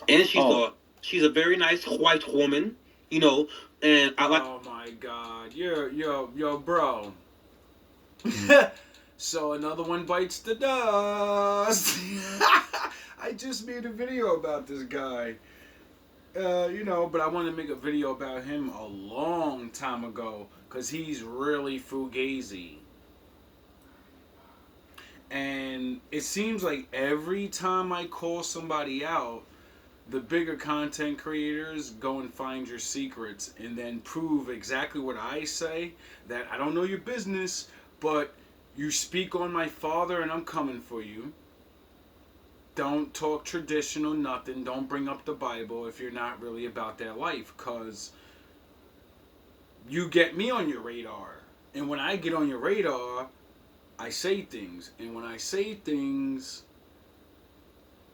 and she's a very nice white woman, you know. And I like. Oh my God, yo, bro. So another one bites the dust. I just made a video about this guy. But I wanted to make a video about him a long time ago because he's really fugazi. And it seems like every time I call somebody out, the bigger content creators go and find your secrets and then prove exactly what I say, that I don't know your business, but you speak on my father and I'm coming for you. Don't talk traditional nothing. Don't bring up the Bible if you're not really about that life, because you get me on your radar. And when I get on your radar, I say things. And when I say things,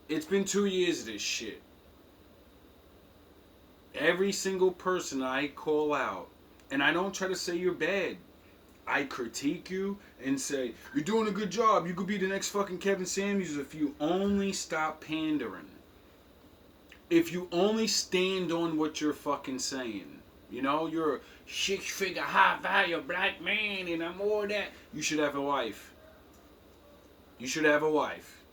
it's been 2 years of this shit. Every single person I call out, and I don't try to say you're bad. I critique you and say, you're doing a good job. You could be the next fucking Kevin Samuels if you only stop pandering. If you only stand on what you're fucking saying. You know, you're a six-figure, high-value black man and I'm all that. You should have a wife. You should have a wife.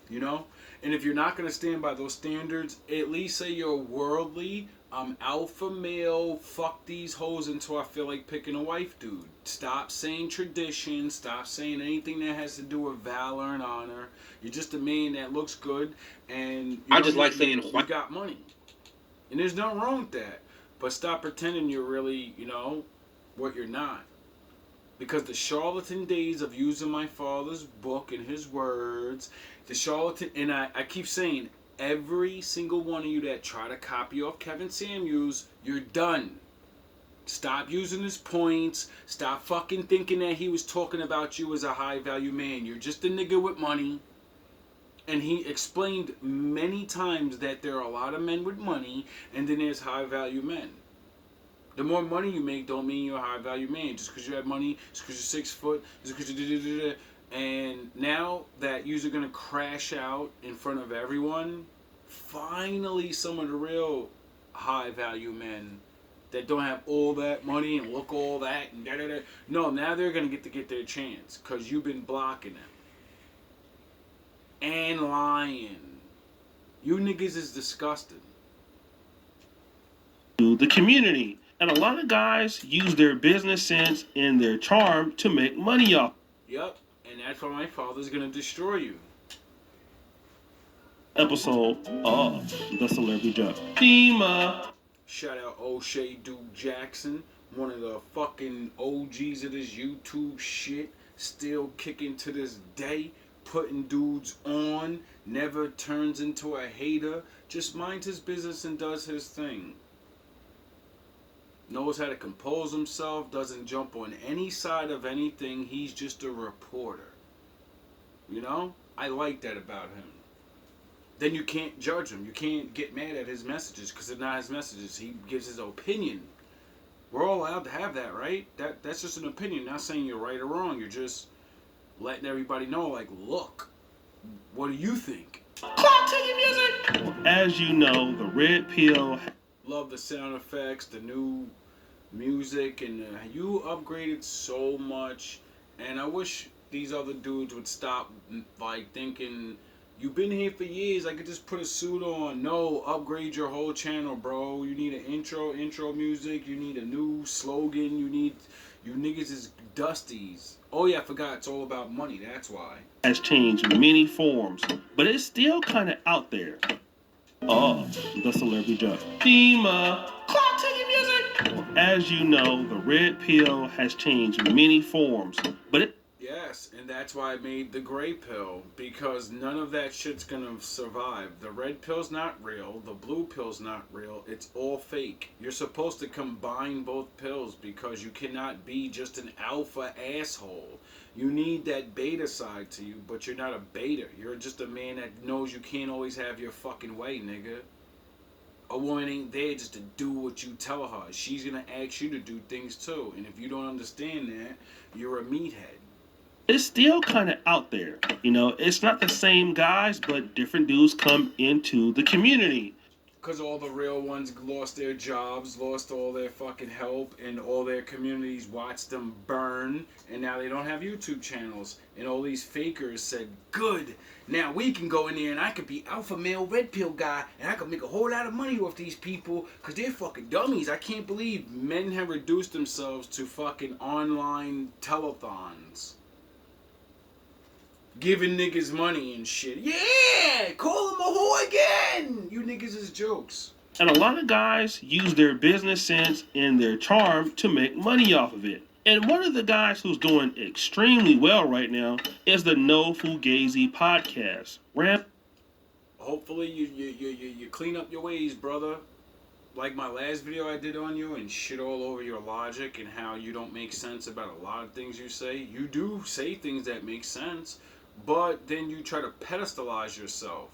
You know? And if you're not going to stand by those standards, at least say you're worldly. I'm alpha male. Fuck these hoes until I feel like picking a wife, dude. Stop saying tradition. Stop saying anything that has to do with valor and honor. You're just a man that looks good, and I just like saying you white. got money, and there's nothing wrong with that. But stop pretending you're really, what you're not. Because the charlatan days of using my father's book and his words, the charlatan, and I keep saying, every single one of you that try to copy off Kevin Samuels, you're done. Stop using his points. Stop fucking thinking that he was talking about you as a high value man. You're just a nigga with money. And he explained many times that there are a lot of men with money, and then there's high value men. The more money you make don't mean you're a high value man. Just because you have money, just because you're 6 foot, just because you and now that you're gonna crash out in front of everyone, finally some of the real high value men that don't have all that money and look all that and da. No, now they're gonna get their chance because you've been blocking them and lying. You niggas is disgusting. To the community. And a lot of guys use their business sense and their charm to make money off. Yep, and that's why my father's gonna destroy you. Episode of the Celebrity Judge. Thema. Shout out O'Shea Duke Jackson, one of the fucking OGs of this YouTube shit, still kicking to this day, putting dudes on, never turns into a hater, just minds his business and does his thing. Knows how to compose himself, doesn't jump on any side of anything, he's just a reporter. You know? I like that about him. Then you can't judge him. You can't get mad at his messages because they're not his messages. He gives his opinion. We're all allowed to have that, right? That's just an opinion. Not saying you're right or wrong. You're just letting everybody know, like, look, what do you think? Clock to your music. As you know, the red pill. Love the sound effects, the new music, and you upgraded so much. And I wish these other dudes would stop, like, thinking, you've been here for years, I could just put a suit on. No, upgrade your whole channel, bro. You need an intro music. You need a new slogan. You niggas is dusties. Oh yeah, I forgot, it's all about money, that's why. Has changed many forms, but it's still kind of out there. Of the Celebrity Judge. Thema. Clock to your music. As you know, the red pill has changed many forms, but it. Yes, and that's why I made the gray pill, because none of that shit's gonna survive. The red pill's not real, the blue pill's not real, it's all fake. You're supposed to combine both pills because you cannot be just an alpha asshole. You need that beta side to you, but you're not a beta. You're just a man that knows you can't always have your fucking way, nigga. A woman ain't there just to do what you tell her. She's gonna ask you to do things too, and if you don't understand that, you're a meathead. It's still kind of out there. It's not the same guys, but different dudes come into the community. Because all the real ones lost their jobs, lost all their fucking help, and all their communities watched them burn, and now they don't have YouTube channels. And all these fakers said, good, now we can go in there and I could be alpha male red pill guy, and I could make a whole lot of money off these people, because they're fucking dummies. I can't believe men have reduced themselves to fucking online telethons. Giving niggas money and shit. Yeah! Call him a whore again! You niggas is jokes. And a lot of guys use their business sense and their charm to make money off of it. And one of the guys who's doing extremely well right now is the No Fugazi podcast. Hopefully you clean up your ways, brother. Like my last video I did on you and shit all over your logic and how you don't make sense about a lot of things you say. You do say things that make sense, but then you try to pedestalize yourself.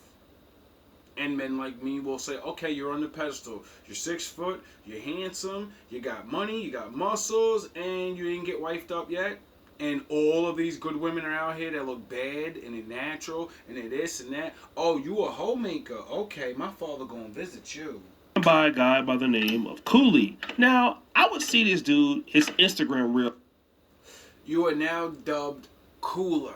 And men like me will say, okay, you're on the pedestal. You're 6 foot, you're handsome, you got money, you got muscles, and you didn't get wifed up yet. And all of these good women are out here that look bad and they're natural and they're this and that. Oh, you a homemaker. Okay, my father gonna visit you. By a guy by the name of Cooley. Now, I would see this dude, his Instagram reel. You are now dubbed Cooler.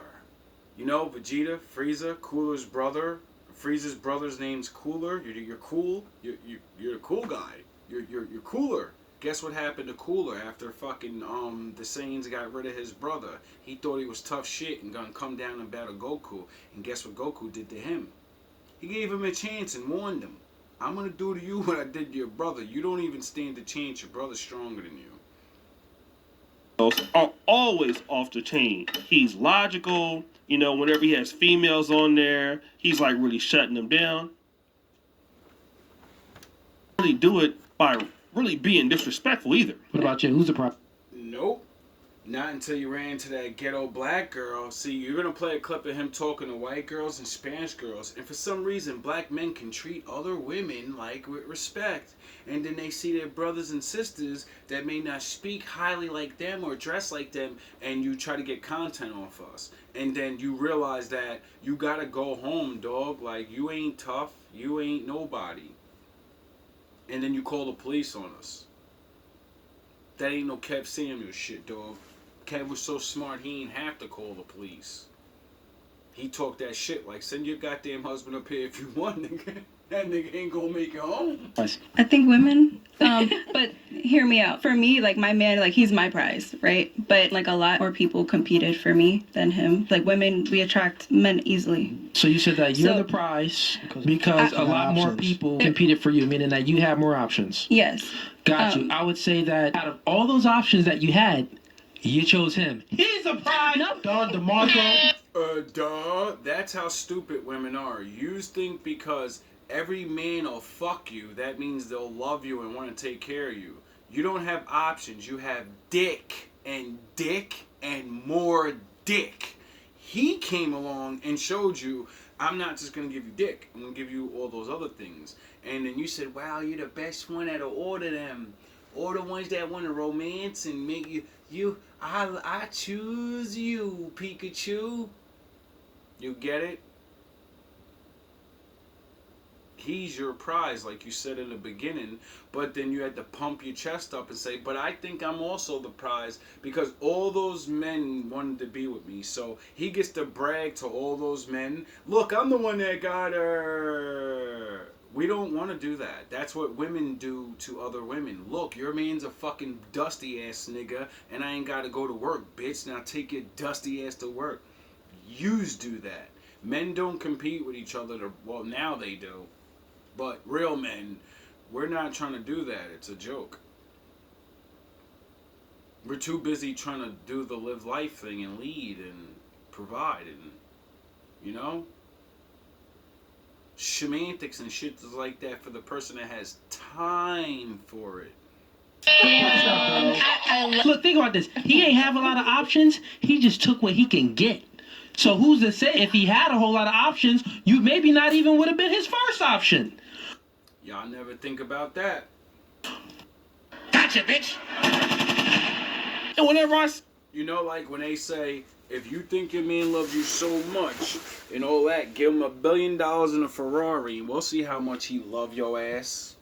You know, Vegeta, Frieza, Cooler's brother. Frieza's brother's name's Cooler. You're cool. You're a cool guy. You're Cooler. Guess what happened to Cooler after fucking the Saiyans got rid of his brother? He thought he was tough shit and gonna come down and battle Goku. And guess what Goku did to him? He gave him a chance and warned him. I'm gonna do to you what I did to your brother. You don't even stand a chance. Your brother's stronger than you. Are always off the chain. He's logical. Whenever he has females on there, he's like really shutting them down. Really do it by really being disrespectful either. What about you? Who's the problem? Nope. Not until you ran into that ghetto black girl. See, you're going to play a clip of him talking to white girls and Spanish girls. And for some reason, black men can treat other women like with respect. And then they see their brothers and sisters that may not speak highly like them or dress like them. And you try to get content off us. And then you realize that you got to go home, dog. Like, you ain't tough. You ain't nobody. And then you call the police on us. That ain't no Kev Samuel shit, dog. Kev was so smart he ain't have to call the police. He talked that shit like, send your goddamn husband up here if you want, nigga. That nigga ain't gonna make it home. I think women, but hear me out. For me, like, my man, like, he's my prize, right? But, like, a lot more people competed for me than him. Like, women, we attract men easily. So you said that you're the prize because a lot more people competed for you, meaning that you have more options. Yes. Got you. I would say that out of all those options that you had, you chose him. He's a prize. Nope. Don DeMarco. Duh. That's how stupid women are. You think because every man will fuck you, that means they'll love you and want to take care of you. You don't have options. You have dick and more dick. He came along and showed you, I'm not just going to give you dick. I'm going to give you all those other things. And then you said, wow, you're the best one that'll order them. Or the ones that want to romance and make I choose you, Pikachu. You get it? He's your prize, like you said in the beginning, but then you had to pump your chest up and say, but I think I'm also the prize because all those men wanted to be with me. So he gets to brag to all those men, look, I'm the one that got her. We don't want to do that. That's what women do to other women. Look, your man's a fucking dusty ass nigga and I ain't got to go to work, bitch. Now take your dusty ass to work. Yous do that. Men don't compete with each other. Well, now they do. But real men, we're not trying to do that. It's a joke. We're too busy trying to do the live life thing and lead and provide and, you know? Semantics and shit is like that for the person that has time for it. Look, think about this. He ain't have a lot of options. He just took what he can get. So who's to say if he had a whole lot of options, you maybe not even would have been his first option. Y'all never think about that. Gotcha, bitch. And whenever You know, like when they say, If you think your man loves you so much and all that, give him $1 billion in a Ferrari, and we'll see how much he love your ass.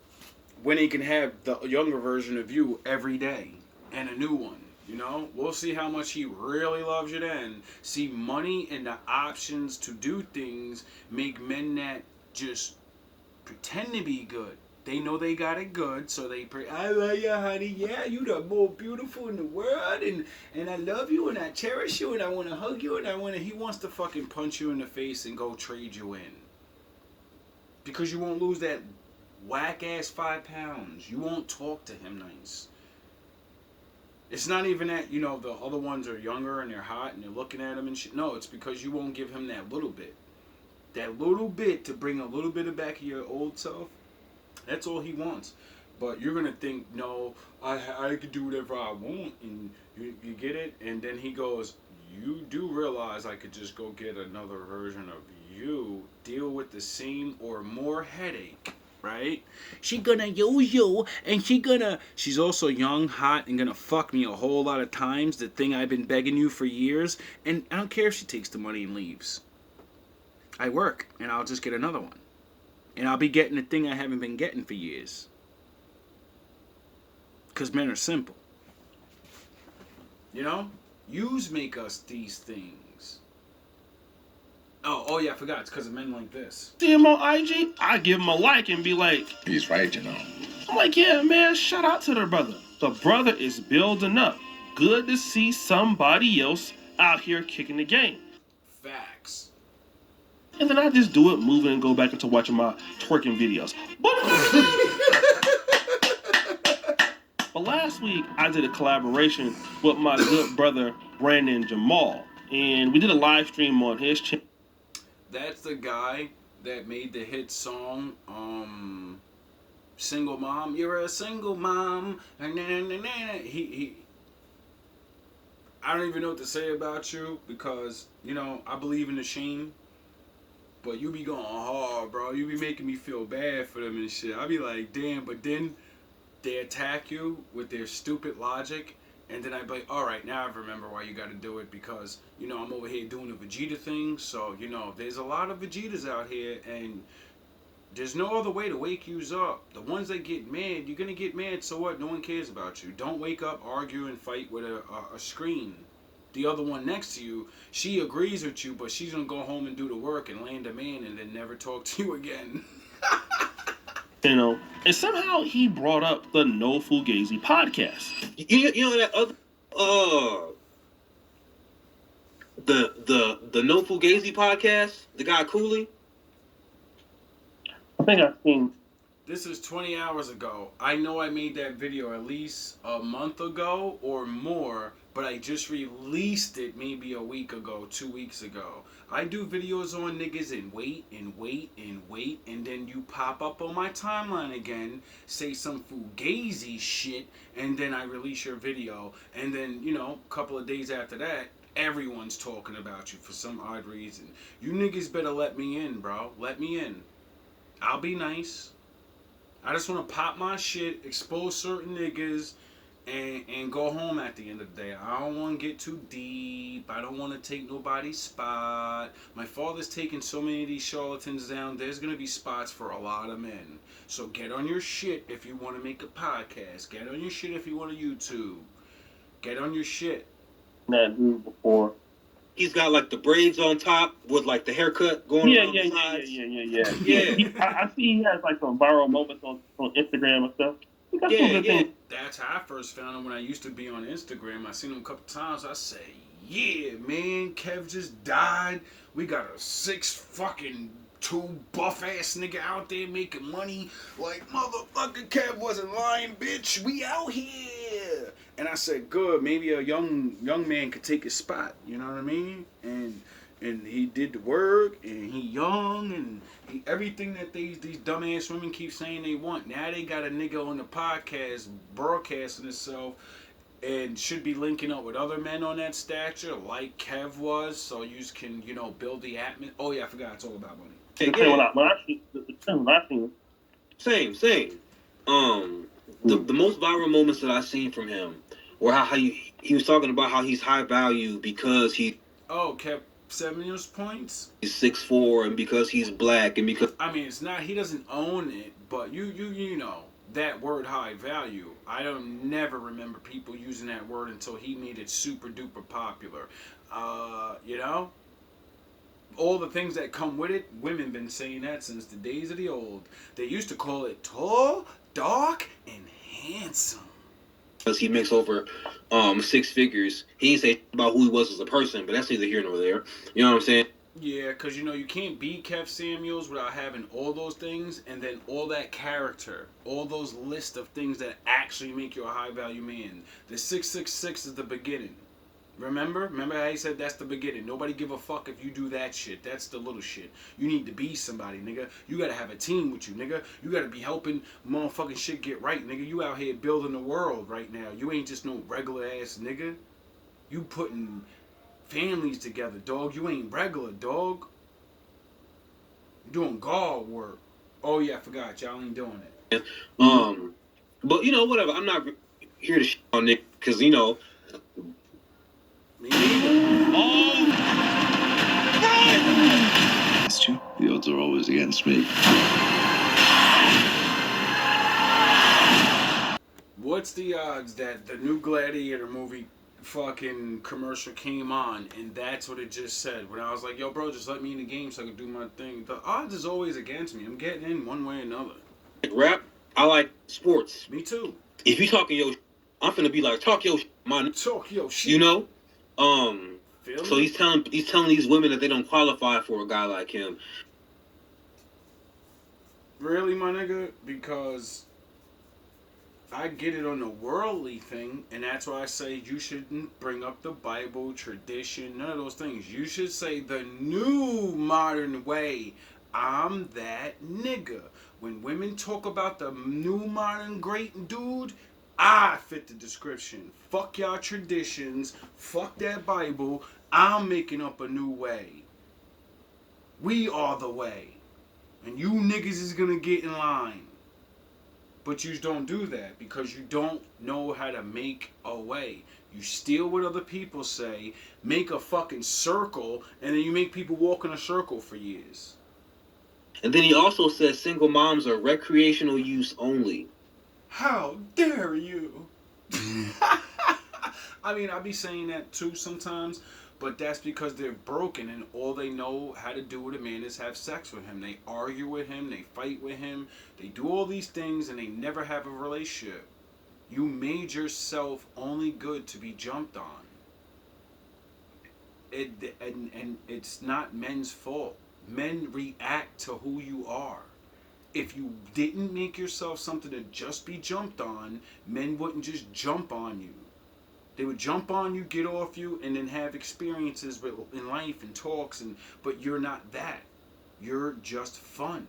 When he can have the younger version of you every day and a new one, you know? We'll see how much he really loves you then. See, money and the options to do things make men that just pretend to be good. They know they got it good, so they pray, I love you, honey. Yeah, you the most beautiful in the world, and I love you, and I cherish you, and I want to hug you, and he wants to fucking punch you in the face and go trade you in. Because you won't lose that whack-ass 5 pounds. You won't talk to him nice. It's not even that, you know, the other ones are younger and they're hot and you're looking at them and shit. No, it's because you won't give him that little bit. That little bit to bring a little bit of back of your old self. That's all he wants. But you're going to think, no, I can do whatever I want. And you get it? And then he goes, you do realize I could just go get another version of you, deal with the same or more headache, right? She gonna use you, and she's also young, hot, and gonna fuck me a whole lot of times, the thing I've been begging you for years. And I don't care if she takes the money and leaves. I work, and I'll just get another one. And I'll be getting the thing I haven't been getting for years. Because men are simple. You know? Yous make us these things. Oh yeah, I forgot. It's because of men like this. See him on IG, I give him a like and be like, he's right, you know. I'm like, yeah, man, shout out to the brother. The brother is building up. Good to see somebody else out here kicking the game. Facts. And then I just do it, move and go back into watching my twerking videos. But last week, I did a collaboration with my good brother, Brandon Jamal. And we did a live stream on his channel. That's the guy that made the hit song, Single Mom. You're a single mom. He I don't even know what to say about you because, you know, I believe in the shame. But you be going hard, bro. You be making me feel bad for them and shit. I be like, damn, but then they attack you with their stupid logic. And then I be like, all right, now I remember why you got to do it because, you know, I'm over here doing the Vegeta thing. So, you know, there's a lot of Vegetas out here and there's no other way to wake yous up. The ones that get mad, you're going to get mad, so what? No one cares about you. Don't wake up, argue, and fight with a screen. The other one next to you, she agrees with you, but she's going to go home and do the work and land a man and then never talk to you again. You know, and somehow he brought up the No Fugazi podcast. You know that other the No Fugazi podcast, the guy Cooley. I think I've seen. This is 20 hours ago. I know I made that video at least a month ago or more, but I just released it maybe a week ago, 2 weeks ago. I do videos on niggas and wait, and then you pop up on my timeline again, say some Fugazi shit, and then I release your video. And then, you know, a couple of days after that, everyone's talking about you for some odd reason. You niggas better let me in, bro. Let me in. I'll be nice. I just want to pop my shit, expose certain niggas, and go home at the end of the day. I don't want to get too deep. I don't want to take nobody's spot. My father's taking so many of these charlatans down. There's going to be spots for a lot of men. So get on your shit if you want to make a podcast. Get on your shit if you want to YouTube. Get on your shit. That dude before. He's got like the braids on top with like the haircut going around the sides. Yeah. I see he has like some viral moments on Instagram and stuff. Yeah. That's how I first found him when I used to be on Instagram. I seen him a couple times. I say, yeah, man, Kev just died. We got a 6'2" buff ass nigga out there making money. Like, motherfucking Kev wasn't lying, bitch. We out here. And I said, good, maybe a young man could take his spot. You know what I mean? And he did the work, and he young, and everything that these dumbass women keep saying they want. Now they got a nigga on the podcast broadcasting himself and should be linking up with other men on that stature like Kev was, so you can, you know, build the atmosphere. Oh yeah, I forgot, it's all about money. Same. The most viral moments that I've seen from him were how he was talking about how he's high value because he Oh, kept Samuel's points. He's 6'4", and because he's black, and because I mean, it's not. He doesn't own it, but you know that word high value. I don't never remember people using that word until he made it super duper popular. You know, all the things that come with it. Women been saying that since the days of the old. They used to call it tall, dark, and handsome. he makes over 6 figures, he didn't say about who he was as a person, but that's neither here nor there. You know what I'm saying? Yeah, because you know you can't be Kev Samuels without having all those things and then all that character, all those list of things that actually make you a high value man. The 666 is the beginning. Remember how he said that's the beginning. Nobody give a fuck if you do that shit. That's the little shit. You need to be somebody, nigga. You gotta have a team with you, nigga. You gotta be helping motherfucking shit get right, nigga. You out here building the world right now. You ain't just no regular ass nigga. You putting families together, dog. You ain't regular, dog. You doing God work. Oh yeah, I forgot. Y'all ain't doing it. But you know, whatever. I'm not here to shit on Nick because you know. Me neither. Against you. The odds are always against me. What's the odds that the new Gladiator movie fucking commercial came on and that's what it just said? When I was like, yo, bro, just let me in the game so I can do my thing. The odds is always against me. I'm getting in one way or another. Rap, I like sports. Me too. If you talking yo, I'm finna be like, talk yo, man. Talk yo shit. You know? Feel So me? he's telling these women that they don't qualify for a guy like him. Really, my nigga? Because I get it on the worldly thing, and that's why I say you shouldn't bring up the Bible, tradition, none of those things. You should say the new modern way. I'm that nigga. When women talk about the new modern great dude, I fit the description. Fuck y'all traditions. Fuck that Bible. I'm making up a new way. We are the way. And you niggas is gonna get in line. But you don't do that because you don't know how to make a way. You steal what other people say, make a fucking circle, and then you make people walk in a circle for years. And then he also says single moms are recreational use only. How dare you? I mean, I be saying that too sometimes, but that's because they're broken and all they know how to do with a man is have sex with him. They argue with him, they fight with him, they do all these things and they never have a relationship. You made yourself only good to be jumped on. And it's not men's fault. Men react to who you are. If you didn't make yourself something to just be jumped on, men wouldn't just jump on you. They would jump on you, get off you, and then have experiences in life and talks. But you're not that. You're just fun.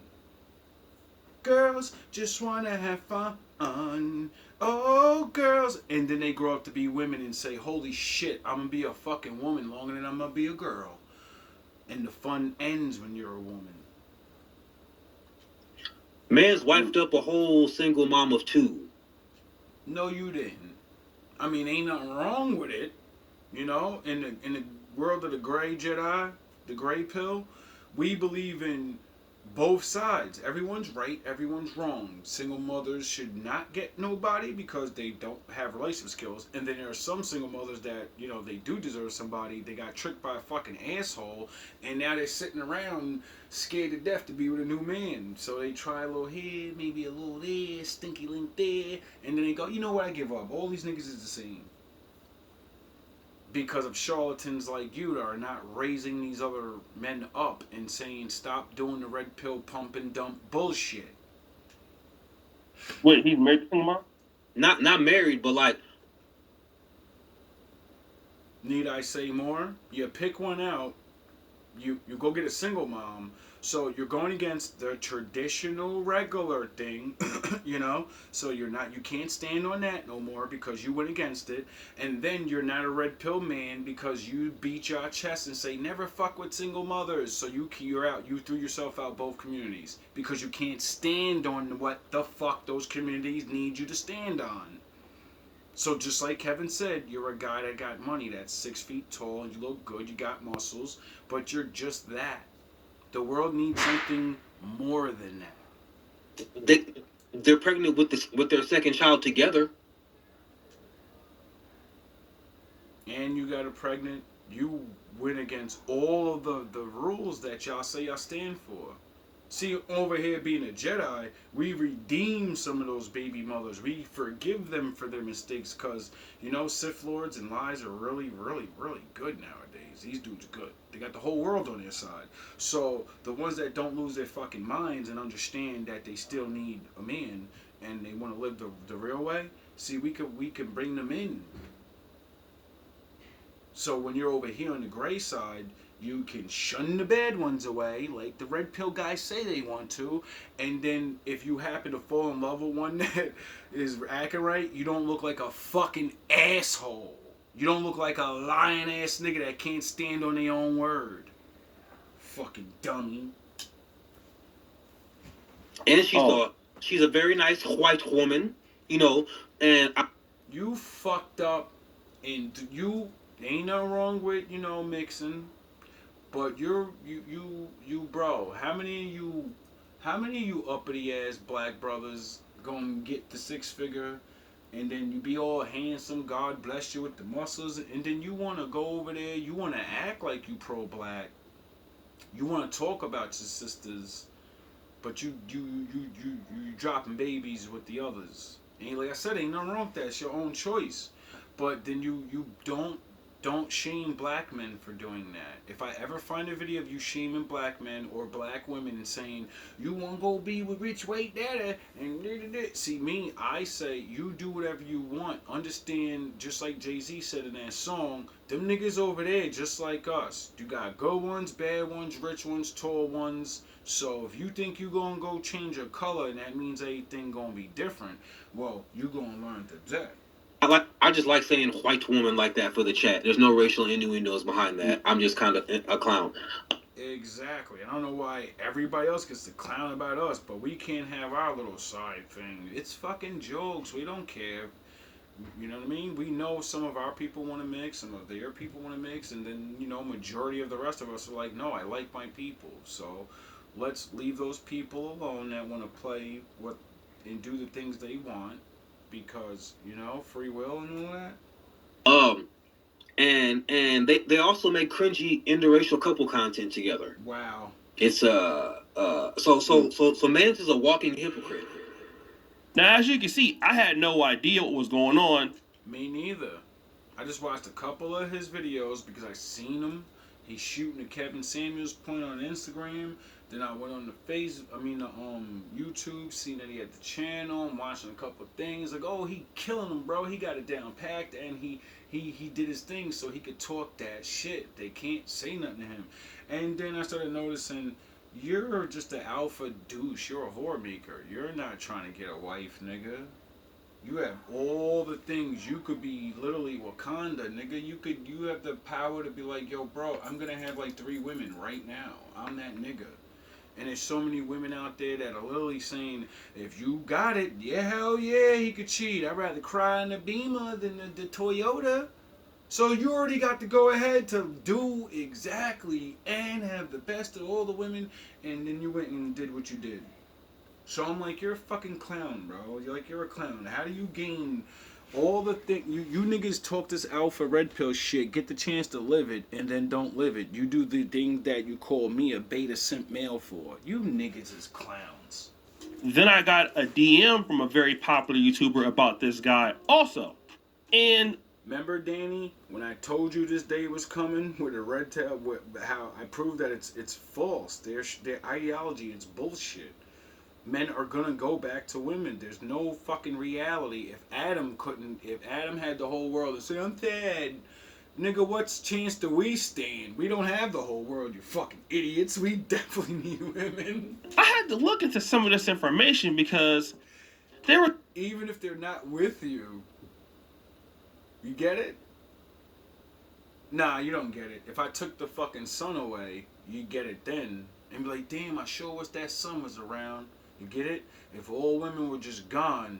Girls just want to have fun. Oh, girls. And then they grow up to be women and say, holy shit, I'm going to be a fucking woman longer than I'm going to be a girl. And the fun ends when you're a woman. Man's wiped up a whole single mom of 2. No, you didn't. I mean, ain't nothing wrong with it. You know, in the world of the gray Jedi, the gray pill, we believe in both sides. Everyone's right, everyone's wrong. Single mothers should not get nobody because they don't have relationship skills. And then there are some single mothers that, you know, they do deserve somebody. They got tricked by a fucking asshole, and now they're sitting around scared to death to be with a new man. So they try a little here, maybe a little there, stinky link there, and then they go, you know what, I give up. All these niggas is the same. Because of charlatans like you that are not raising these other men up and saying stop doing the red pill pump and dump bullshit. Wait, he's married to single mom? Not married, but like. Need I say more? You pick one out. You go get a single mom. So you're going against the traditional regular thing, you know? So you can't stand on that no more because you went against it. And then you're not a red pill man because you beat your chest and say never fuck with single mothers. So you're out. You threw yourself out both communities because you can't stand on what the fuck those communities need you to stand on. So just like Kevin said, you're a guy that got money, that's 6 feet tall, and you look good, you got muscles, but you're just that. The world needs something more than that. They're pregnant with their second child together. And you got a pregnant, you went against all of the rules that y'all say y'all stand for. See, over here being a Jedi, we redeem some of those baby mothers. We forgive them for their mistakes because, you know, Sith Lords and lies are really, really, really good nowadays. These dudes are good. They got the whole world on their side. So the ones that don't lose their fucking minds and understand that they still need a man and they want to live the real way, see, we can bring them in. So when you're over here on the gray side, you can shun the bad ones away, like the red pill guys say they want to, and then if you happen to fall in love with one that is acting right, you don't look like a fucking asshole. You don't look like a lying ass nigga that can't stand on their own word. Fucking dummy. And she's a very nice white woman, you know, and you fucked up, and you ain't nothing wrong with, you know, mixing. But you bro, how many of you uppity ass black brothers gonna get the 6-figure and then you be all handsome, God bless you with the muscles, and then you wanna go over there, you wanna act like you pro-black, you wanna talk about your sisters, but you dropping babies with the others. And like I said, ain't nothing wrong with that, it's your own choice. But then you don't shame black men for doing that. If I ever find a video of you shaming black men or black women and saying, you want to go be with rich white daddy, and see me, I say, you do whatever you want. Understand, just like Jay-Z said in that song, them niggas over there just like us. You got good ones, bad ones, rich ones, tall ones. So if you think you gonna go change your color and that means everything gonna be different, well, you gonna learn today. I just like saying white woman like that for the chat. There's no racial innuendos behind that. I'm just kind of a clown. Exactly. I don't know why everybody else gets to clown about us, but we can't have our little side thing. It's fucking jokes. We don't care. You know what I mean? We know some of our people want to mix, some of their people want to mix, and then, you know, majority of the rest of us are like, no, I like my people. So let's leave those people alone that want to play and do the things they want. Because, you know, free will and all that. And they also make cringy interracial couple content together. Wow. It's so Mans is a walking hypocrite. Now, as you can see, I had no idea what was going on. Me neither. I just watched a couple of his videos because I seen him. He's shooting a Kevin Samuels point on Instagram. Then I went on the YouTube, seen that he had the channel, I'm watching a couple of things, like, oh, he killing them, bro. He got it down packed, and he did his thing so he could talk that shit. They can't say nothing to him. And then I started noticing, you're just an alpha douche. You're a whore maker. You're not trying to get a wife, nigga. You have all the things. You could be literally Wakanda, nigga. You have the power to be like, yo, bro, I'm gonna have like 3 women right now. I'm that nigga. And there's so many women out there that are literally saying, if you got it, yeah, hell yeah, he could cheat. I'd rather cry in the Beamer than the Toyota. So you already got to go ahead to do exactly and have the best of all the women, and then you went and did what you did. So I'm like, you're a fucking clown, bro. You're a clown. How do you gain all the things? You niggas talk this alpha red pill shit, get the chance to live it, and then don't live it. You do the thing that you call me a beta simp male for. You niggas is clowns. Then I got a DM from a very popular YouTuber about this guy also. And remember, Danny, when I told you this day was coming with a red tail, how I proved that it's false. Their ideology, it's bullshit. Men are gonna go back to women. There's no fucking reality. If Adam had the whole world and say, I'm dead, nigga, what's chance do we stand? We don't have the whole world, you fucking idiots. We definitely need women. I had to look into some of this information because they were... Even if they're not with you, you get it? Nah, you don't get it. If I took the fucking sun away, you get it then. And be like, damn, I sure wish that sun was around. You get it? If all women were just gone,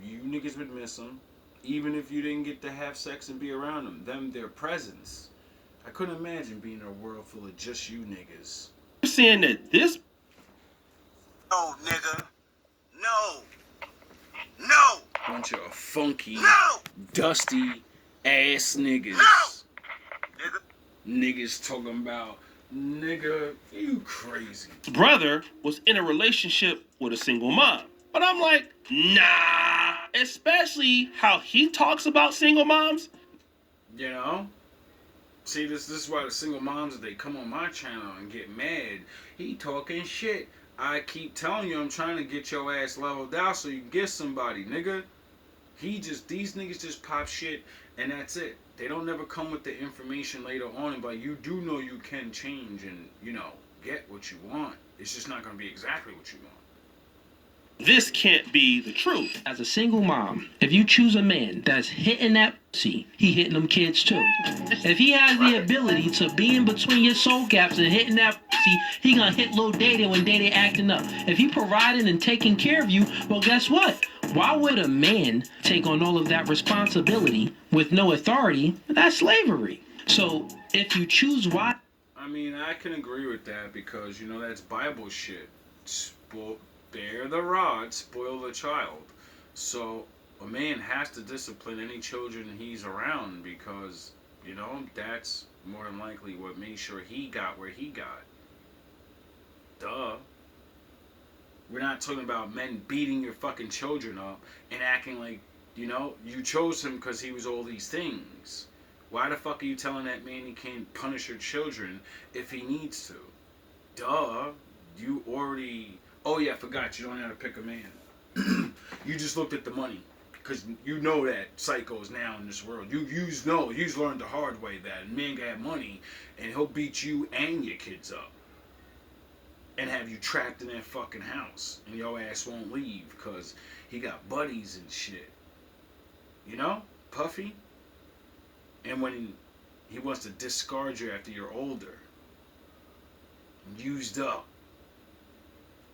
you niggas would miss them. Even if you didn't get to have sex and be around them, their presence. I couldn't imagine being in a world full of just you niggas. You're saying that this No, nigga. No. No. Bunch of funky, No. dusty ass niggas. No. Nigga. Niggas talking about, nigga, you crazy. brother was in a relationship with a single mom. But I'm like, nah. Especially how he talks about single moms. You know? See, this is why the single moms, they come on my channel and get mad. He talking shit. I keep telling you, I'm trying to get your ass leveled out so you can get somebody, nigga. These niggas just pop shit and that's it. They don't never come with the information later on, but you do know you can change and, you know, get what you want. It's just not going to be exactly what you want. This can't be the truth. As a single mom, if you choose a man that's hitting that pussy, he hitting them kids too. If he has the ability to be in between your soul gaps and hitting that pussy, he gonna hit Lil Day when Day acting up. If he providing and taking care of you, well, guess what? Why would a man take on all of that responsibility with no authority? That's slavery. So if you choose why... I mean, I can agree with that because, you know, that's Bible shit. Bear the rod, spoil the child. So a man has to discipline any children he's around because, you know, that's more than likely what made sure he got where he got. Duh. We're not talking about men beating your fucking children up and acting like, you know, you chose him because he was all these things. Why the fuck are you telling that man he can't punish your children if he needs to? Duh. You already... Oh yeah, I forgot. You don't know how to pick a man. You just looked at the money. Because you know that psychos now in this world. You learned the hard way that a man got money and he'll beat you and your kids up. And have you trapped in that fucking house. And your ass won't leave because he got buddies and shit. You know? Puffy. And when he wants to discard you after you're older. Used up.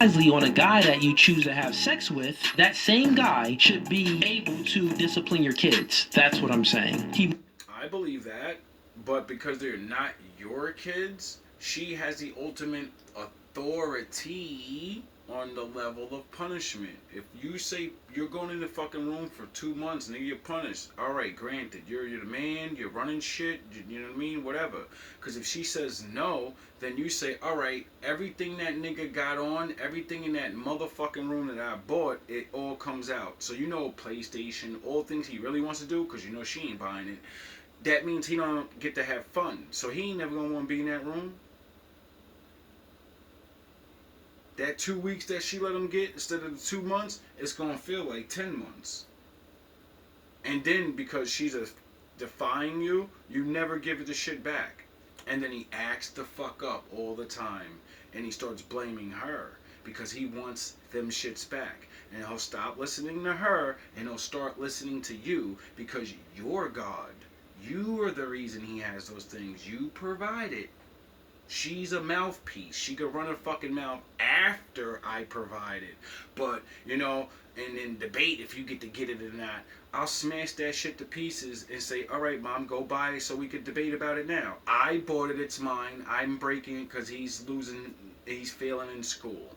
On a guy that you choose to have sex with, that same guy should be able to discipline your kids. That's what I'm saying. I believe that, but because they're not your kids, she has the ultimate authority on the level of punishment. If you say you're going in the fucking room for 2 months and then you're punished, alright, granted, you're the man, you're running shit, you know what I mean, whatever. Because if she says no, then you say, alright, everything that nigga got on, everything in that motherfucking room that I bought, it all comes out. So you know PlayStation, all things he really wants to do, because you know she ain't buying it. That means he don't get to have fun. So he ain't never going to want to be in that room. That 2 weeks that she let him get instead of the 2 months, it's going to feel like 10 months. And then because she's defying you, you never give her the shit back. And then he acts the fuck up all the time. And he starts blaming her because he wants them shits back. And he'll stop listening to her and he'll start listening to you because you're God. You are the reason he has those things. You provide it. She's a mouthpiece. She could run her fucking mouth after I provide it. But, you know, and in debate if you get to get it or not, I'll smash that shit to pieces and say, alright, Mom, go buy it so we could debate about it now. I bought it, it's mine. I'm breaking it because he's failing in school.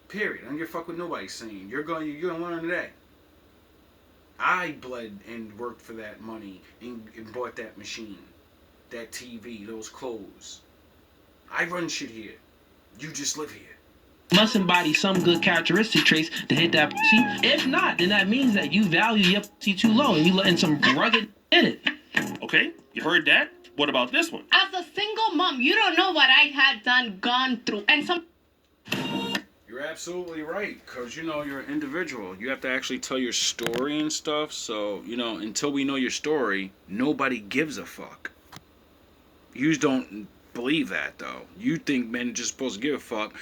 Period. I don't give a fuck what nobody's saying. You're gonna learn today. I bled and worked for that money and bought that machine. That TV, those clothes. I run shit here. You just live here. Must embody some good characteristic traits to hit that pussy. If not, then that means that you value your pussy too low and you letting some rugged in it. Okay, you heard that? What about this one? As a single mom, you don't know what I had gone through. And some... You're absolutely right, because, you know, you're an individual. You have to actually tell your story and stuff. So, you know, until we know your story, nobody gives a fuck. You don't believe that, though. You think men are just supposed to give a fuck,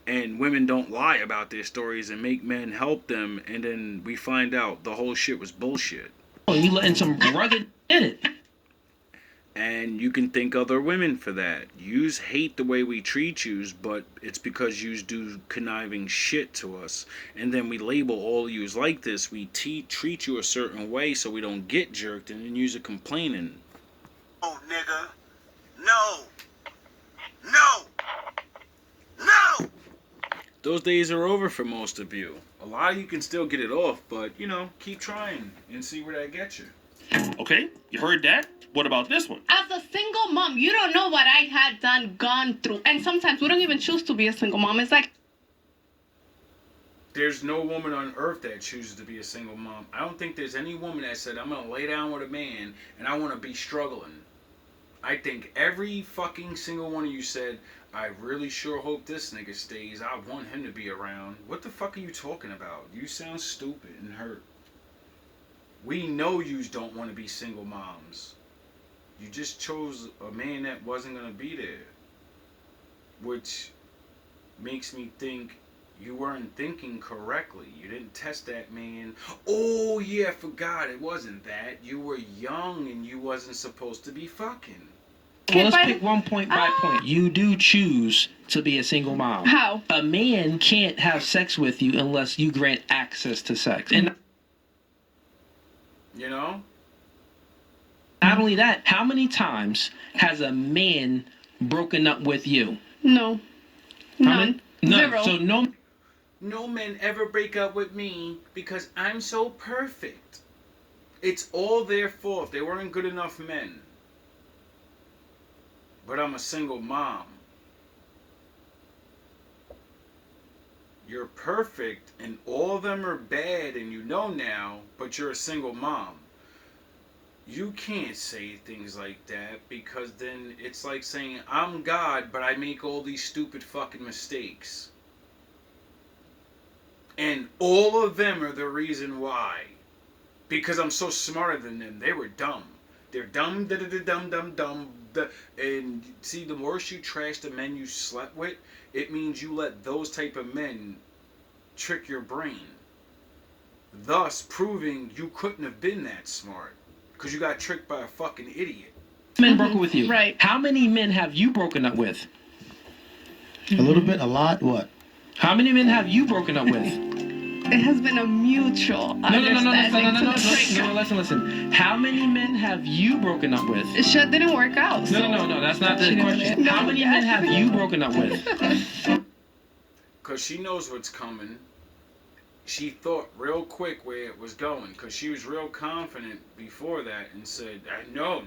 and women don't lie about their stories and make men help them, and then we find out the whole shit was bullshit. And you letting some rugged in it. And you can thank other women for that. Yous hate the way we treat yous, but it's because yous do conniving shit to us. And then we label all yous like this. We treat you a certain way so we don't get jerked, and then yous are complaining. No, nigga. No. No. No. Those days are over for most of you. A lot of you can still get it off, but, you know, keep trying and see where that gets you. Okay, you heard that? What about this one? As a single mom, you don't know what I had gone through. And sometimes we don't even choose to be a single mom. It's like, There's no woman on earth that chooses to be a single mom. I don't think there's any woman that said, I'm going to lay down with a man and I want to be struggling. I think every fucking single one of you said, I really sure hope this nigga stays. I want him to be around. What the fuck are you talking about? You sound stupid and hurt. We know yous don't want to be single moms. You just chose a man that wasn't going to be there. Which makes me think you weren't thinking correctly. You didn't test that man. Oh, yeah, I forgot. It wasn't that. You were young and you wasn't supposed to be fucking. Well, let's pick one point by point. You do choose to be a single mom. how? A man can't have sex with you unless you grant access to sex. And You know? not only that, how many times has a man broken up with you? No. How many? None. None. Zero. So no. No men ever break up with me because I'm so perfect. It's all their fault. They weren't good enough men. But I'm a single mom. You're perfect and all of them are bad and you know now, but you're a single mom. You can't say things like that because then it's like saying, I'm God, but I make all these stupid fucking mistakes. And all of them are the reason why. Because I'm so smarter than them. They were dumb. They're dumb, dumb. And see, the worse you trash the men you slept with, it means you let those type of men trick your brain. Thus proving you couldn't have been that smart. Because you got tricked by a fucking idiot. Men broke up with you. Right. How many men have you broken up with? A little bit, a lot, what? How many men have you broken up with? It has been a mutual No, understanding to the breakup. listen. How many men have you broken up with? It shit didn't work out. So. No, that's not the question. No, How many men have you broken up with? Because she knows what's coming. She thought real quick where it was going. Because she was real confident before that and said, no,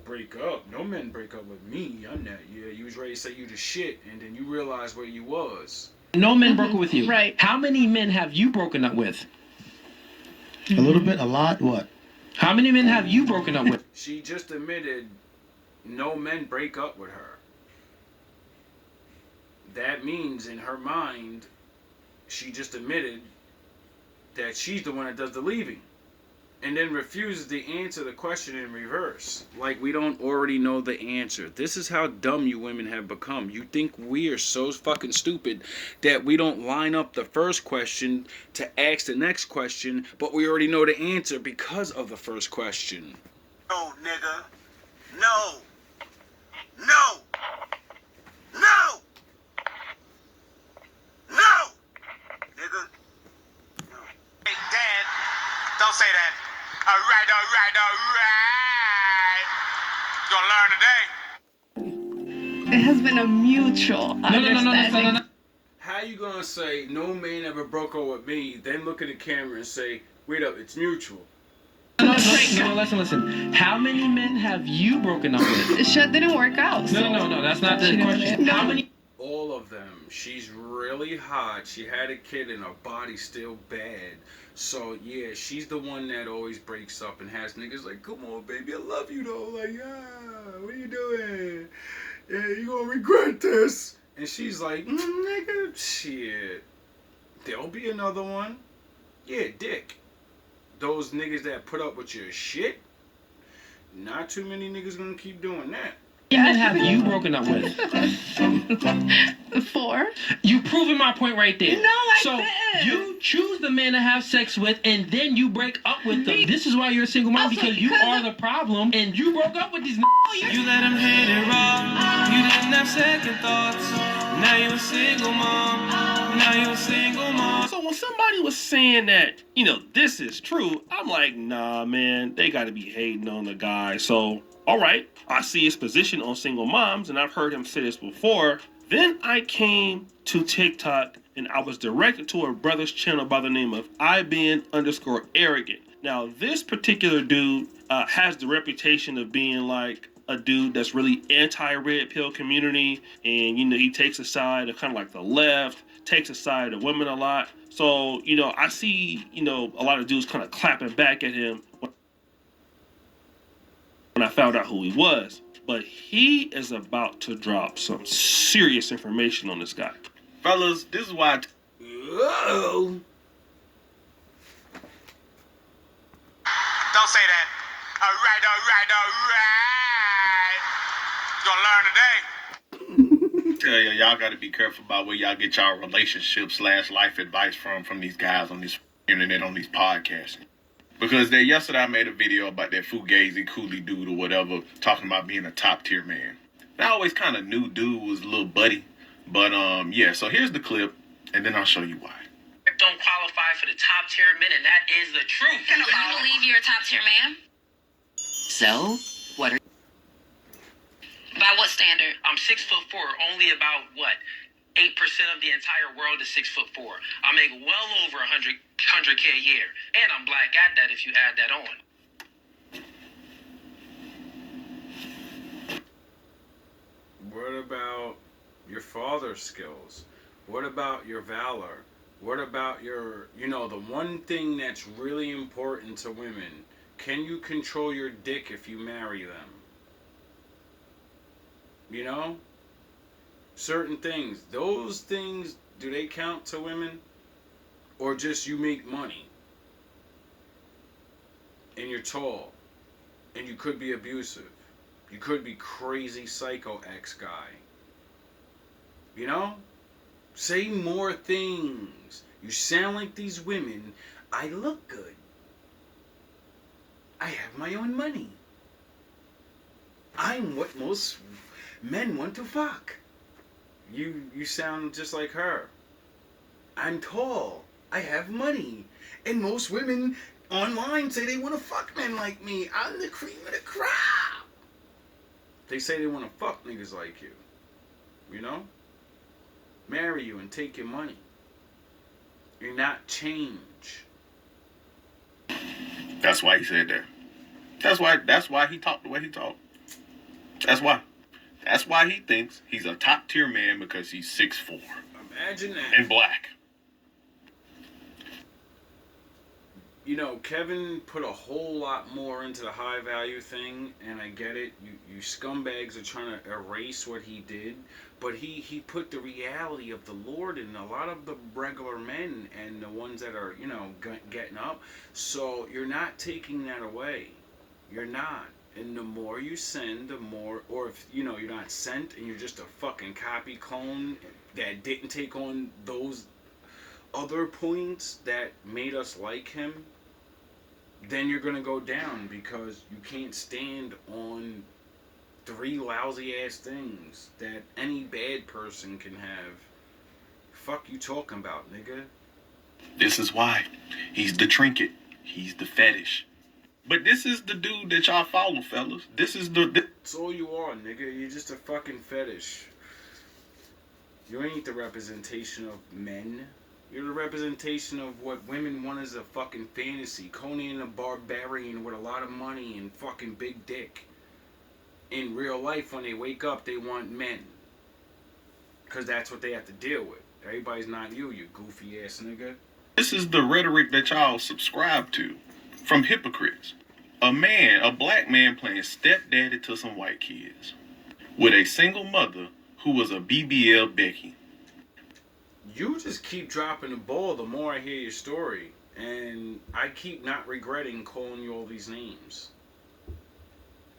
break up. No men break up with me. I'm not. Yeah, you was ready to say you the shit. And then you realized where you was. No men broke up with you. Right. How many men have you broken up with? A little bit, a lot, what? How many men have you broken up with? She just admitted no men break up with her. That means in her mind, she just admitted that she's the one that does the leaving. And then refuses to answer the question in reverse. Like we don't already know the answer. This is how dumb you women have become. You think we are so fucking stupid that we don't line up the first question to ask the next question, but we already know the answer because of the first question. No, nigga. No. No. No. No. Nigga. No. Hey, Dad, don't say that. All right. You gonna learn today. It has been a mutual understanding. No. How you gonna say no man ever broke up with me, then look at the camera and say, wait up, it's mutual? No, listen. How many men have you broken up with? It shit didn't work out. So. No, that's not the question. No. How many? All of them. She's really hot. She had a kid and her body's still bad. So yeah, she's the one that always breaks up and has niggas like, come on baby, I love you though. Like, what are you doing? Yeah, you gonna regret this. And she's like, nigga, shit. There'll be another one. Yeah, dick. Those niggas that put up with your shit, not too many niggas gonna keep doing that. men have you broken up with? 4. You proving my point right there. No, I so didn't. you choose the man to have sex with, and then you break up with them. This is why you're a single mom, Also, because you because are of- the problem, and you broke up with these. You let him hit it raw. You didn't have second thoughts. Now you a single mom. Now you a single mom. So when somebody was saying that, this is true, I'm like, nah, man, they got to be hating on the guy. So, all right, I see his position on single moms, and I've heard him say this before. Then I came to TikTok, and I was directed to a brother's channel by the name of IBN_arrogant. Now, this particular dude has the reputation of being like a dude that's really anti-red pill community, and he takes a side of kind of like the left, takes a side of women a lot. So I see a lot of dudes kind of clapping back at him when I found out who he was. But he is about to drop some serious information on this guy. Fellas, this is why Whoa. Don't say that. All right. You're gonna learn today. tell y'all got to be careful about where y'all get y'all relationship/life advice from these guys on this internet, on these podcasts. Because yesterday I made a video about that Fugazi coolie dude or whatever, talking about being a top tier man. And I always kind of knew dude was a little buddy. But yeah, so here's the clip, and then I'll show you why. Don't qualify for the top tier men, and that is the truth. Do you believe you're a top tier man? So, what are... By what standard? I'm 6'4". Only about 8% of the entire world is 6'4". I make well over 100K a year, and I'm black at that if you add that on. What about your father's skills? What about your valor? What about your, the one thing that's really important to women? Can you control your dick if you marry them? Certain things. Those things, do they count to women? Or just you make money? And you're tall. And you could be abusive. You could be crazy psycho ex-guy. Say more things. You sound like these women. I look good. I have my own money. I'm what most men want to fuck. You sound just like her. I'm tall. I have money. And most women online say they want to fuck men like me. I'm the cream of the crop. They say they want to fuck niggas like you. Marry you and take your money. You're not change. That's why he said that. That's why he talked the way he talked. That's why. That's why he thinks he's a top tier man, because he's 6'4". Imagine that. And black. Kevin put a whole lot more into the high value thing, and I get it. You scumbags are trying to erase what he did, but he put the reality of the Lord in a lot of the regular men and the ones that are, getting up. So you're not taking that away. You're not. And the more you send, the more, or if, you're not sent and you're just a fucking copy clone that didn't take on those other points that made us like him, then you're gonna go down, because you can't stand on 3 lousy ass things that any bad person can have. Fuck you talking about, nigga? This is why. He's the trinket. He's the fetish. But this is the dude that y'all follow, fellas. This is That's all you are, nigga. You're just a fucking fetish. You ain't the representation of men. You're the representation of what women want as a fucking fantasy. Conan the Barbarian with a lot of money and fucking big dick. In real life, when they wake up, they want men. Because that's what they have to deal with. Everybody's not you goofy ass nigga. This is the rhetoric that y'all subscribe to. From hypocrites. A black man playing stepdaddy to some white kids. With a single mother who was a BBL Becky. You just keep dropping the ball the more I hear your story. And I keep not regretting calling you all these names.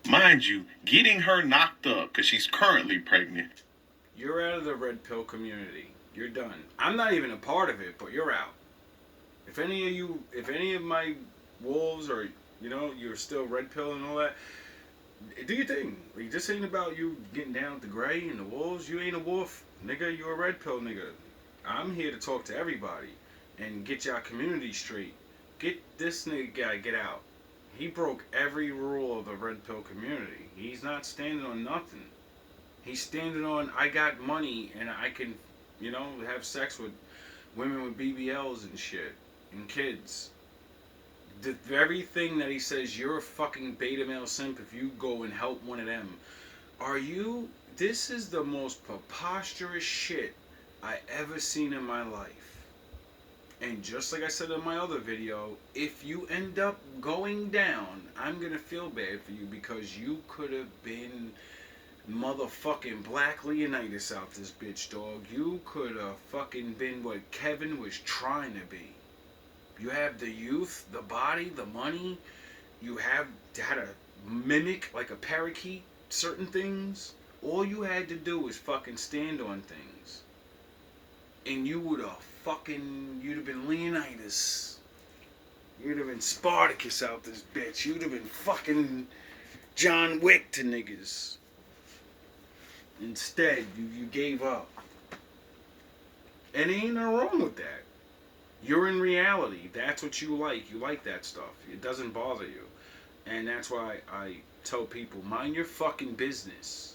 Mind you, getting her knocked up because she's currently pregnant. You're out of the red pill community. You're done. I'm not even a part of it, but you're out. If any of my wolves are, you're still red pill and all that, do your thing. Like, this ain't about you getting down with the gray and the wolves. You ain't a wolf, nigga. You're a red pill nigga. I'm here to talk to everybody and get y'all community straight. Get this nigga guy, get out. He broke every rule of the red pill community. He's not standing on nothing. He's standing on, I got money and I can, have sex with women with BBLs and shit and kids. The very thing that he says, you're a fucking beta male simp if you go and help one of them. This is the most preposterous shit I ever seen in my life. And just like I said in my other video, if you end up going down, I'm gonna feel bad for you because you could have been motherfucking Black Leonidas out this bitch, dog. You could have fucking been what Kevin was trying to be. You have the youth, the body, the money. You had to mimic like a parakeet certain things. All you had to do was fucking stand on things. And you would have you'd have been Leonidas. You'd have been Spartacus out this bitch. You'd have been fucking John Wick to niggas. Instead, you gave up. And ain't nothing wrong with that. You're in reality. That's what you like. You like that stuff. It doesn't bother you. And that's why I tell people, mind your fucking business.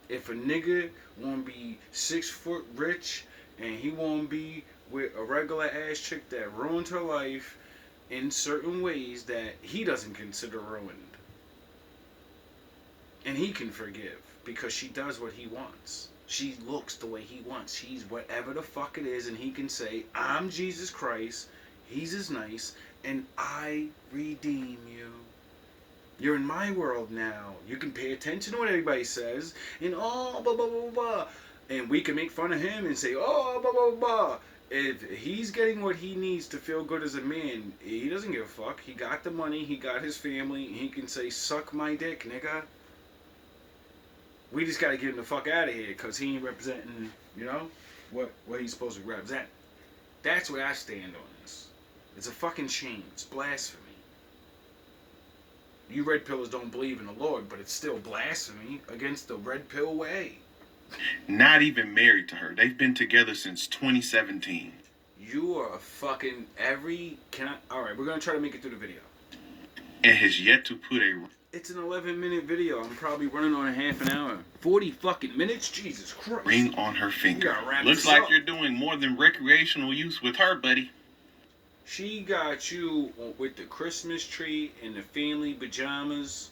If a nigga wanna be 6 foot rich and he wanna be with a regular ass chick that ruined her life in certain ways that he doesn't consider ruined. And he can forgive because she does what he wants. She looks the way he wants. She's whatever the fuck it is, and he can say, I'm Jesus Christ, he's as nice, and I redeem you. You're in my world now. You can pay attention to what everybody says, and blah, blah, blah, blah. And we can make fun of him and say, blah, blah, blah, blah. If he's getting what he needs to feel good as a man, he doesn't give a fuck. He got the money, he got his family, and he can say, suck my dick, nigga. We just gotta get him the fuck out of here, because he ain't representing, what he's supposed to represent. That's where I stand on this. It's a fucking shame. It's blasphemy. You red pillers don't believe in the Lord, but it's still blasphemy against the red pill way. Not even married to her. They've been together since 2017. You are fucking alright, we're gonna try to make it through the video. And has yet to put It's an 11-minute video. I'm probably running on a half an hour. 40 fucking minutes? Jesus Christ. ring on her finger. Wrap Looks this like up. you're doing more than recreational use with her, buddy. She got you with the Christmas tree and the family pajamas.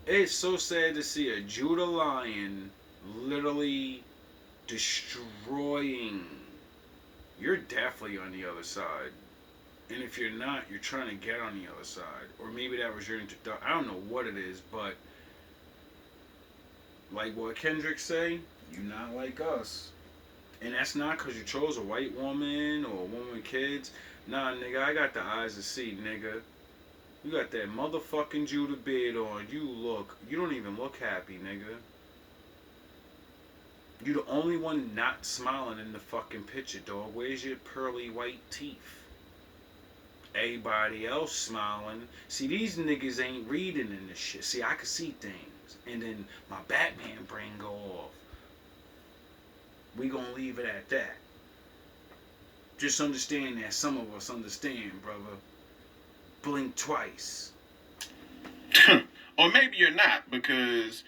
It's so sad to see a Judah lion literally destroying. You're definitely on the other side. And if you're not, you're trying to get on the other side. Or maybe that was your introduction. I don't know what it is, but like what Kendrick say, you're not like us. And that's not because you chose a white woman or a woman with kids. Nah, nigga, I got the eyes to see, nigga. You got that motherfucking Judah beard on. You don't even look happy, nigga. You the only one not smiling in the fucking picture, dog. Where's your pearly white teeth? Everybody else smiling. See, these niggas ain't reading in this shit. See, I can see things. And then my Batman brain go off. We gonna leave it at that. Just understand that some of us understand, brother. Blink twice. Or maybe you're not, because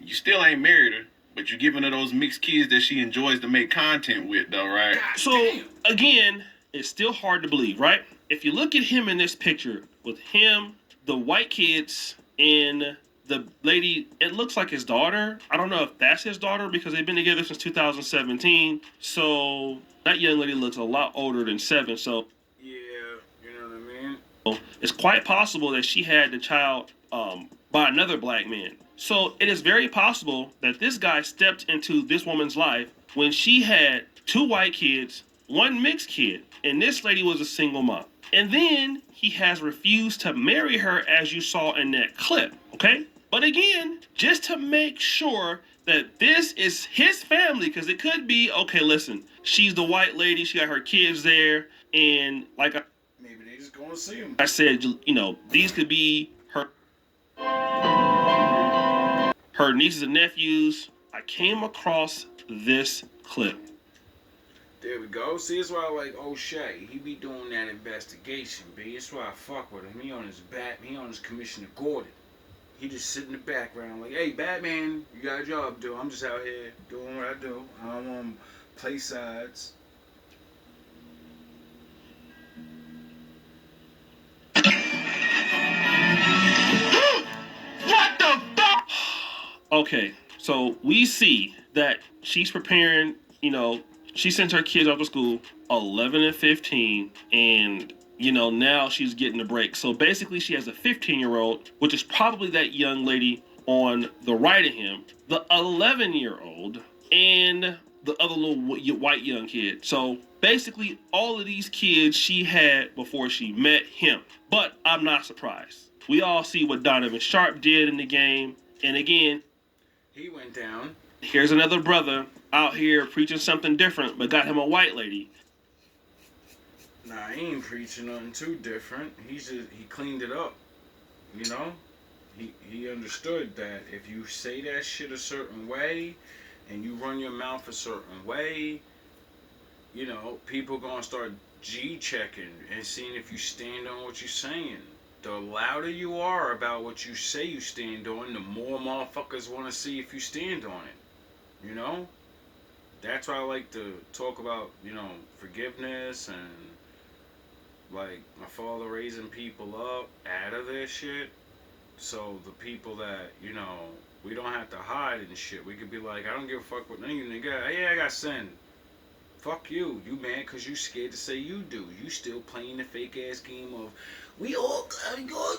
you still ain't married her, but you're giving her those mixed kids that she enjoys to make content with, though, right? God So, damn. again, it's still hard to believe, right? If you look at him in this picture, with him, the white kids, and the lady, it looks like his daughter. I don't know if that's his daughter because they've been together since 2017. So that young lady looks a lot older than 7. So Yeah, you know what I mean? it's quite possible that she had the child by another black man. So it is very possible that this guy stepped into this woman's life when she had 2 white kids, 1 mixed kid, and this lady was a single mom. And then he has refused to marry her, as you saw in that clip, okay? But again, just to make sure that this is his family, because it could be, okay, listen, she's the white lady, she got her kids there, and like maybe they just going to see him. I said, you know, these could be her nieces and nephews. I came across this clip. There we go. See, that's why I like O'Shea. He be doing that investigation, B. That's why I fuck with him. He on his Commissioner Gordon. He just sit in the background like, hey, Batman, you got a job to do. I'm just out here doing what I do. I don't want to play sides. What the fuck? Okay, so we see that she's preparing, you know, she sends her kids off to school, 11 and 15, and, you know, now she's getting a break. So basically she has a 15-year-old, which is probably that young lady on the right of him, the 11-year-old, and the other little white young kid. So basically all of these kids she had before she met him. But I'm not surprised. We all see what Donovan Sharp did in the game. And again, he went down. Here's another brother out here preaching something different, but got him a white lady. Nah, he ain't preaching nothing too different. He cleaned it up. You know? He understood that if you say that shit a certain way and you run your mouth a certain way, you know, people gonna start G-checking and seeing if you stand on what you're saying. The louder you are about what you say you stand on, the more motherfuckers want to see if you stand on it. You know? That's why I like to talk about, you know, forgiveness and, like, my father raising people up out of their shit. So the people that, you know, we don't have to hide and shit. We could be like, I don't give a fuck what none of you nigga. Yeah, I got sin. Fuck you. You mad because you scared to say you do. You still playing the fake ass game of, we all going good.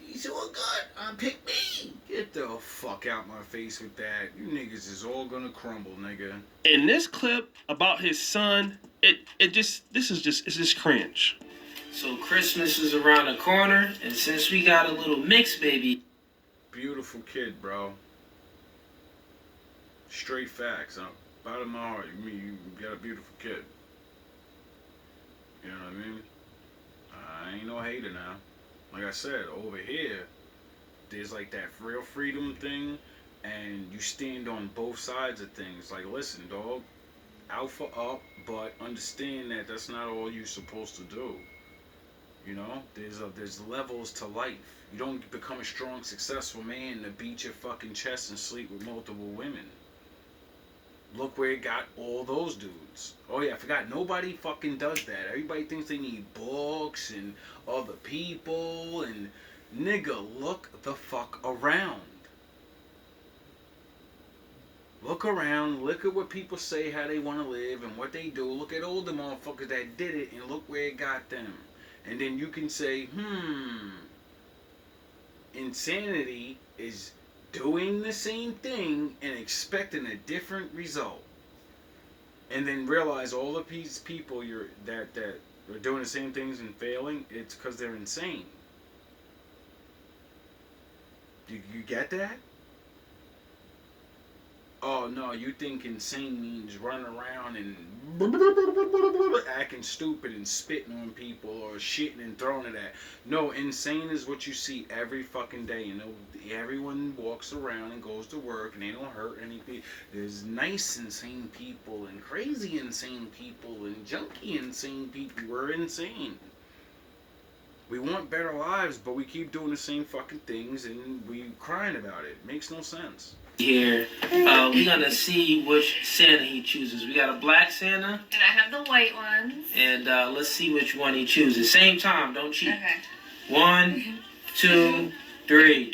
He's all good. Pick me. Get the fuck out my face with that. You niggas is all gonna crumble, nigga. In this clip about his son, it's just cringe. So Christmas is around the corner, and since we got a little mix, baby. Beautiful kid, bro. Straight facts. Out of my heart. You got a beautiful kid. You know what I mean? I ain't no hater now. Like I said, over here, there's like that real freedom thing, and you stand on both sides of things. Like, listen, dog, alpha up, but understand that that's not all you're supposed to do. You know, there's levels to life. You don't become a strong, successful man to beat your fucking chest and sleep with multiple women. Look where it got all those dudes. Oh yeah, I forgot. Nobody fucking does that. Everybody thinks they need books and other people and nigga, look the fuck around. Look around, look at what people say, how they want to live and what they do. Look at all the motherfuckers that did it and look where it got them. And then you can say, insanity is doing the same thing and expecting a different result, and then realize all of these people that are doing the same things and failing, it's because they're insane. Do you get that? Oh no, you think insane means running around and acting stupid and spitting on people or shitting and throwing it at. No, insane is what you see every fucking day. You know, everyone walks around and goes to work and they don't hurt anybody. There's nice insane people and crazy insane people and junky insane people. We're insane. We want better lives, but we keep doing the same fucking things and we crying about it. Makes no sense. Here, we're gonna see which Santa he chooses. We got a black Santa. And I have the white ones. And let's see which one he chooses. Same time, don't cheat. Okay. 1, 2, 3.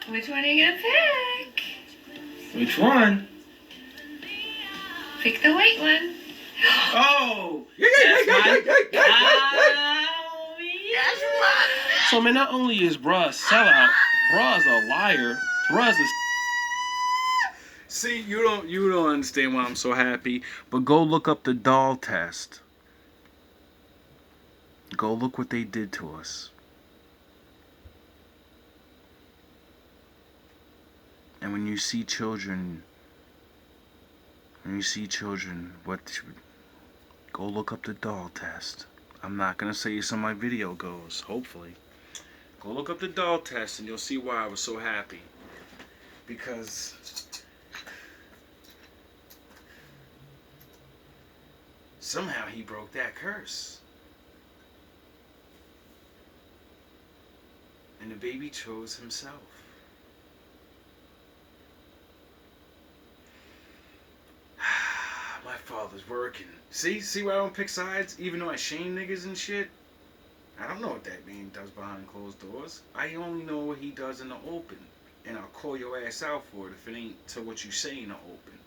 Which one are you gonna pick? Which one? Pick the white one. Oh! So man, not only is bruh a sellout, bruh's a liar. Bruh's a... See, you don't understand why I'm so happy, but go look up the doll test. Go look what they did to us. And when you see children, go look up the doll test. I'm not gonna say it's on my video goes, hopefully. Go look up the doll test and you'll see why I was so happy. Because somehow he broke that curse. And the baby chose himself. My father's working. See why I don't pick sides, even though I shame niggas and shit? I don't know what that man does behind closed doors. I only know what he does in the open. And I'll call your ass out for it if it ain't to what you say in the open.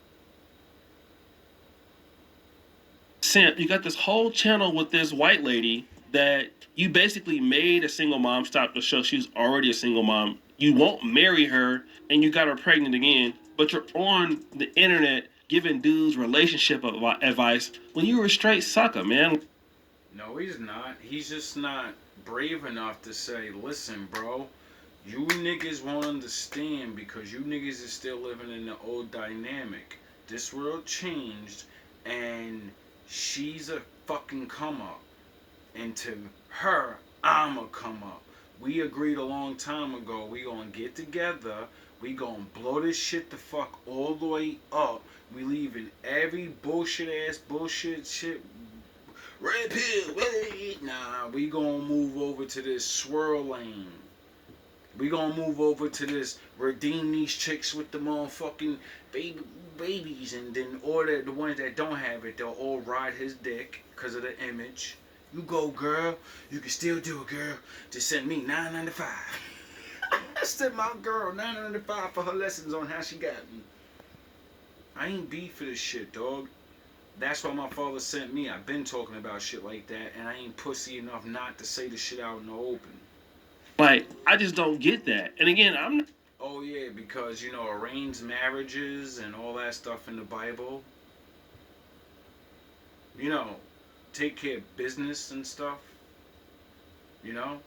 Simp, you got this whole channel with this white lady that you basically made a single mom stop to show she's already a single mom. You won't marry her and you got her pregnant again, but you're on the internet giving dudes relationship advice when you were a straight sucker, man. No, he's not. He's just not brave enough to say, listen, bro, you niggas won't understand because you niggas are still living in the old dynamic. This world changed and she's a fucking come up. And to her, I'm a come up. We agreed a long time ago, we gonna get together, we gonna blow this shit the fuck all the way up. We leaving every bullshit shit. Red pill, wait. Nah, we gonna move over to this swirl lane. We gonna move over to this redeem these chicks with the motherfucking babies, and then order the ones that don't have it, they'll all ride his dick because of the image. You go, girl. You can still do it, girl. Just send me $9.95. I sent my girl $9.95 for her lessons on how she got me. I ain't beat for this shit, dog. That's why my father sent me. I've been talking about shit like that, and I ain't pussy enough not to say the shit out in the open. Like, I just don't get that. And again, I'm... Oh, yeah, because, you know, arranged marriages and all that stuff in the Bible. You know, take care of business and stuff. You know?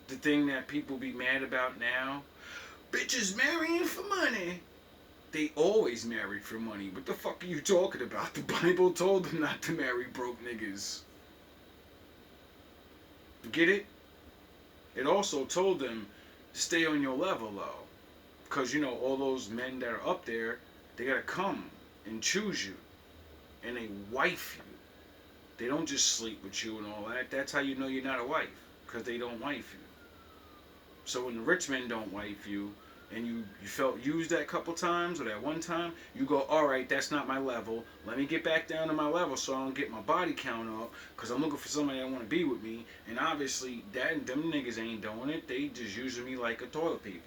The thing that people be mad about now. Bitches marrying for money. They always married for money. What the fuck are you talking about? The Bible told them not to marry broke niggas. Get it? It also told them to stay on your level, though. Because, you know, all those men that are up there, they gotta come and choose you. And they wife you. They don't just sleep with you and all that. That's how you know you're not a wife. Because they don't wife you. So when the rich men don't wife you, and you felt used that couple times or that one time, you go, alright, that's not my level. Let me get back down to my level so I don't get my body count up, because I'm looking for somebody that want to be with me. And obviously, them niggas ain't doing it. They just using me like a toilet paper.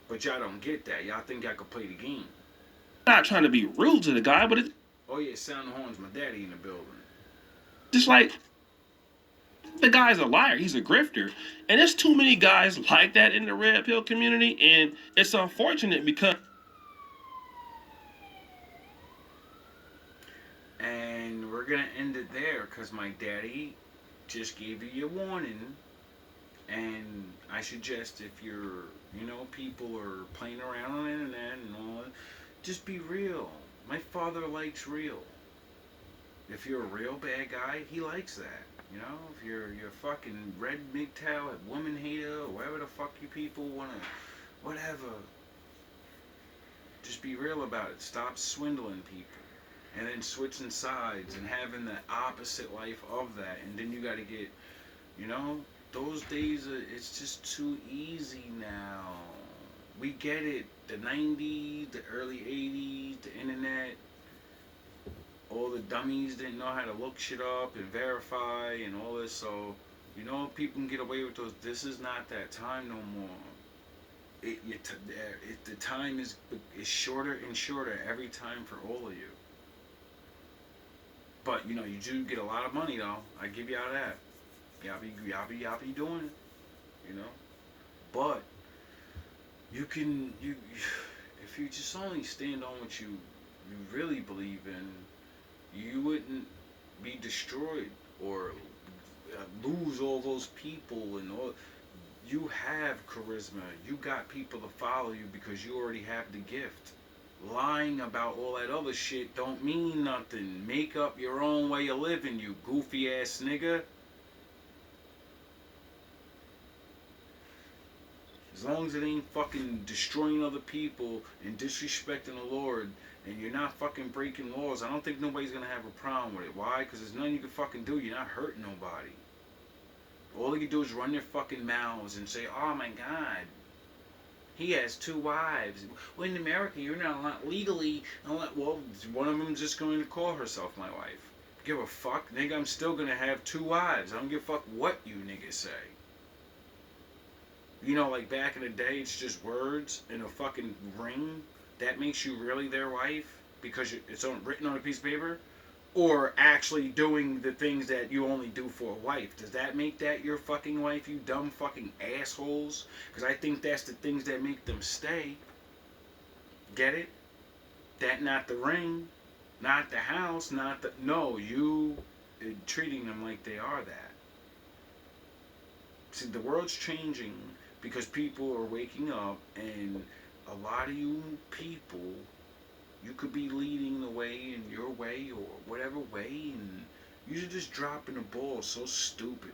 But y'all don't get that. Y'all think y'all could play the game. Not trying to be rude to the guy, but it's... Oh yeah, sound the horns, my daddy in the building. Just like... The guy's a liar. He's a grifter. And there's too many guys like that in the red pill community. And it's unfortunate because... And we're going to end it there because my daddy just gave you your warning. And I suggest if you're, you know, people are playing around on the internet and all that, just be real. My father likes real. If you're a real bad guy, he likes that. You know, if you're fucking red MGTOW, a woman hater, or whatever the fuck you people wanna, whatever. Just be real about it. Stop swindling people. And then switching sides and having the opposite life of that. And then you gotta get, you know, those days, it's just too easy now. We get it. The 90s, the early 80s, the internet. All the dummies didn't know how to look shit up and verify and all this, so, you know, people can get away with those. This is not that time no more. The time is shorter and shorter every time for all of you. But, you know, you do get a lot of money, though. I give y'all that. Y'all be doing it, you know. But, if you just only stand on what you really believe in, you wouldn't be destroyed or lose all those people and all. You have charisma. You got people to follow you because you already have the gift. Lying about all that other shit don't mean nothing. Make up your own way of living, you goofy ass nigga. As long as it ain't fucking destroying other people and disrespecting the Lord, and you're not fucking breaking laws, I don't think nobody's gonna have a problem with it. Why? Because there's nothing you can fucking do. You're not hurting nobody. All you can do is run their fucking mouths and say, oh my God, he has 2 wives. Well, in America, you're not allowed legally. Well, one of them's just going to call herself my wife. Give a fuck, nigga. I'm still gonna have 2 wives. I don't give a fuck what you niggas say. You know, like back in the day, it's just words and a fucking ring. That makes you really their wife because it's written on a piece of paper? Or actually doing the things that you only do for a wife. Does that make that your fucking wife, you dumb fucking assholes? Because I think that's the things that make them stay. Get it? That not the ring, not the house, not the... No, you treating them like they are that. See, the world's changing because people are waking up, and a lot of you people, you could be leading the way in your way or whatever way, and you're just dropping the ball so stupidly.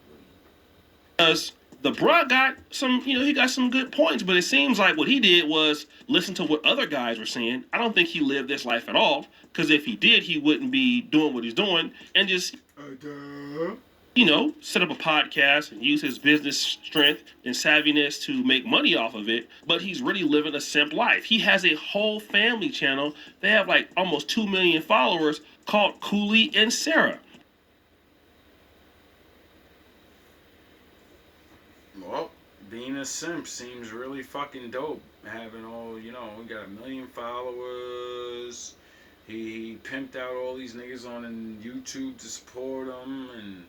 Because the bruh got some, he got some good points, but it seems like what he did was listen to what other guys were saying. I don't think he lived this life at all, because if he did, he wouldn't be doing what he's doing and just... set up a podcast and use his business strength and savviness to make money off of it, but he's really living a simp life. He has a whole family channel. They have like almost 2 million followers called Cooley and Sarah. Well, being a simp seems really fucking dope. Having all, we got 1 million followers. He pimped out all these niggas on YouTube to support him, and